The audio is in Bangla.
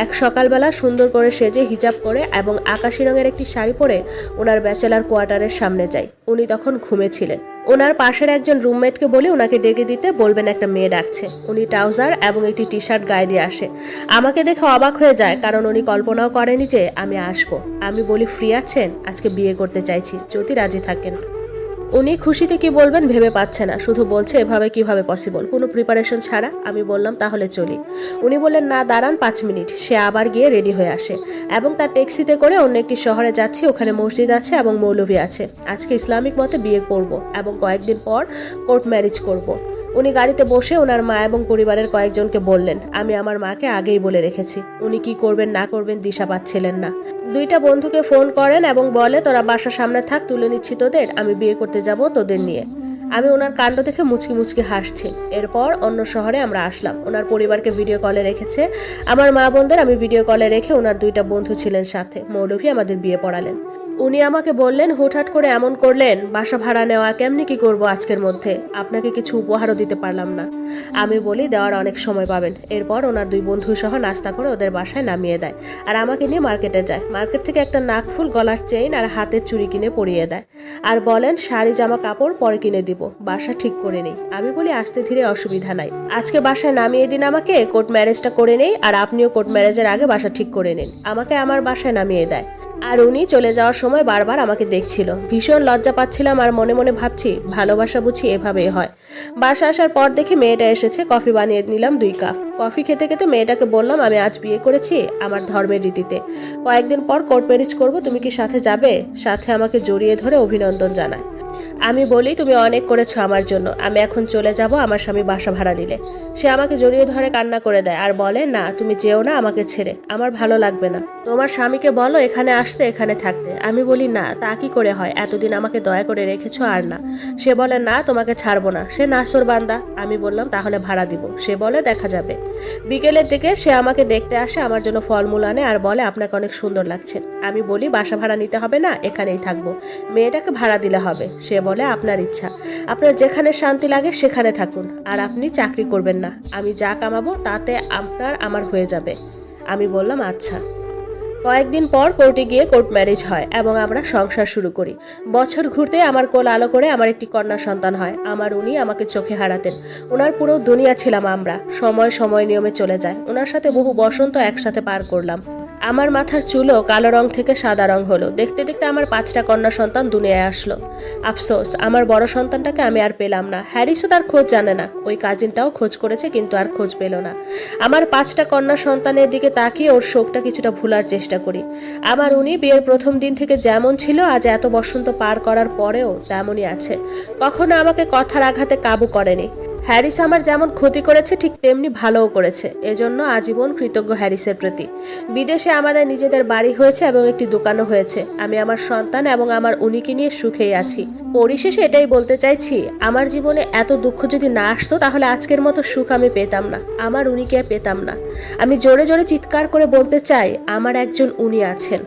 এক সকালবেলা সুন্দর করে সেজে হিজাব করে এবং আকাশি রঙের একটি শাড়ি পরে ওনার ব্যাচেলার কোয়ার্টারের সামনে যাই। উনি তখন ঘুমেছিলেন। ওনার পাশের একজন রুমমেটকে বলি ওনাকে ডেকে দিতে, বলবেন একটা মেয়ে ডাকছে। উনি ট্রাউজার এবং একটি টি শার্ট গায়ে দিয়ে আসে। আমাকে দেখে অবাক হয়ে যায়, কারণ উনি কল্পনাও করেনি যে আমি আসবো। আমি বলি, ফ্রি আছেন? আজকে বিয়ে করতে চাইছি, যদি রাজি থাকেন। উনি খুশিতে কি বলবেন ভেবে পাচ্ছে না, শুধু বলছে এভাবে কিভাবে পসিবল, কোনো প্রিপারেশন ছাড়া। আমি বললাম তাহলে চলি। উনি বললেন না দাঁড়ান 5 মিনিট। সে আবার গিয়ে রেডি হয়ে আসে এবং তার ট্যাক্সিতে করে অন্য একটি শহরে যাচ্ছি। ওখানে মসজিদ আছে এবং মৌলভী আছে। আজকে ইসলামিক মতে বিয়ে করব এবং কয়েকদিন পর কোর্ট ম্যারেজ করব। উনি গাড়িতে বসে ওনার মা এবং পরিবারের কয়েকজনকে বললেন। আমি আমার মাকে আগেই বলে রেখেছি। উনি কি করবেন না করবেন দিশা পাচ্ছিলেন না। 2টা বন্ধুকে ফোন করেন এবং বলে তোরা বাসার সামনে থাক, তুলে নিচ্ছি তোদের, আমি বিয়ে করতে যাব তোদের নিয়ে। আমি ওনার কাণ্ড দেখে মুচকি মুচকি হাসছি। এরপর অন্য শহরে আমরা আসলাম। ওনার পরিবারকে ভিডিও কলে রেখেছে। আমার মা বোনদের আমি ভিডিও কলে রেখে ওনার 2টা বন্ধু ছিলেন সাথে। মৌলভী আমাদের বিয়ে পড়ালেন। উনি আমাকে বললেন, হুটহাট করে এমন করলেন, বাসা ভাড়া নেওয়া কেমনি কি করব আজকের মধ্যে, আপনাকে কিছু উপহারও দিতে পারলাম না। আমি বলি দেওয়ার অনেক সময় পাবেন। এরপর ওনার 2 বন্ধু সহ নাস্তা করে ওদের বাসায় নামিয়ে দেয় আর আমাকে নিয়ে মার্কেটে যায়। মার্কেট থেকে একটা নাকফুল, গলার চেইন আর হাতের চুড়ি কিনে পরিয়ে দেয় আর বলেন শাড়ি জামা কাপড় পরে কিনে দিব, বাসা ঠিক করে নেই। আমি বলি আস্তে ধীরে, অসুবিধা নাই, আজকে বাসায় নামিয়ে দিন আমাকে, কোর্ট ম্যারেজটা করে নেই আর আপনিও কোর্ট ম্যারেজের আগে বাসা ঠিক করে নিন। আমাকে আমার বাসায় নামিয়ে দেয় আর উনি চলে যাওয়ার সময় বারবার আমাকে দেখছিল। ভীষণ লজ্জা পাচ্ছিলাম আর মনে মনে ভাবছি ভালোবাসা বুঝি এভাবেই হয়। বাসা আসার পর দেখি মেয়েটা এসেছে। কফি বানিয়ে নিলাম 2 কাপ। কফি খেতে খেতে মেয়েটাকে বললাম আমি আজ বিয়ে করেছি আমার ধর্মের রীতিতে, কয়েকদিন পর কোর্ট ম্যারেজ করবো, তুমি কি সাথে যাবে? সাথে আমাকে জড়িয়ে ধরে অভিনন্দন জানায়। আমি বলি তুমি অনেক করেছো আমার জন্য, আমি এখন চলে যাব আমার স্বামী বাসা ভাড়া নিলে। সে আমাকে জড়িয়ে ধরে কান্না করে দেয় আর বলে না তুমি যেও না আমাকে ছেড়ে, আমার ভালো লাগবে না, তোমার স্বামীকে বলো এখানে আসতে, এখানে থাকতে। আমি বলি না তা কি করে হয়, এতদিন আমাকে দয়া করে রেখেছো আর না। সে বলে না তোমাকে ছাড়বো না, সে নাসর বান্দা। আমি বললাম তাহলে ভাড়া দিব। সে বলে দেখা যাবে। বিকেলের দিকে সে আমাকে দেখতে আসে, আমার জন্য ফলমূল আনে আর বলে আপনাকে অনেক সুন্দর লাগছে। আমি বলি বাসা ভাড়া নিতে হবে না, এখানেই থাকবো, মেয়েটাকে ভাড়া দিলে হবে। সে বলে আপনার ইচ্ছা, আপনার যেখানে শান্তি লাগে সেখানে থাকুন, আর আপনি চাকরি করবেন না, আমি যা কামাবো তাতে আপনার আমার হয়ে যাবে। আমি বললাম আচ্ছা। কয়েকদিন পর কোর্টে গিয়ে কোর্ট ম্যারেজ হয় এবং আমরা সংসার শুরু করি। বছর ঘুরতে আমার কোল আলো করে আমার একটি কন্যা সন্তান হয়। আমার উনি আমাকে চোখে হারাতেন। ওনার পুরো দুনিয়া ছিলাম আমরা। সময় সময় নিয়মে চলে যায়। ওনার সাথে বহু বসন্ত একসাথে পার করলাম। আমার মাথার চুলও কালো রং থেকে সাদা রং হলো। দেখতে দেখতে আমার 5টা কন্যা সন্তান দুনিয়ায় আসলো। আফসোস আমার বড় সন্তানটাকে আমি আর পেলাম না। হ্যারিসও তার খোঁজ জানে না। ওই কাজিনটাও খোঁজ করেছে কিন্তু আর খোঁজ পেল না। আমার 5টা কন্যা সন্তানের দিকে তাকিয়ে ওর শোকটা কিছুটা ভুলার চেষ্টা করি। আমার উনি বিয়ের প্রথম দিন থেকে যেমন ছিল আজ এত বসন্ত পার করার পরেও তেমনই আছে। কখনো আমাকে কথার আঘাতে কাবু করেনি। হ্যারিস আমার যেমন ক্ষতি করেছে ঠিক তেমনি ভালোও করেছে। এজন্য আজীবন কৃতজ্ঞ হ্যারিসের প্রতি। বিদেশে আমাদের নিজেদের বাড়ি হয়েছে এবং একটি দোকানও হয়েছে। আমি আমার সন্তান এবং আমার উনিকে নিয়ে সুখেই আছি। পরিশেষে এটাই বলতে চাইছি, আমার জীবনে এত দুঃখ যদি না আসতো তাহলে আজকের মতো সুখ আমি পেতাম না, আমার উনিকে পেতাম না। আমি জোরে জোরে চিৎকার করে বলতে চাই আমার একজন উনি আছেন।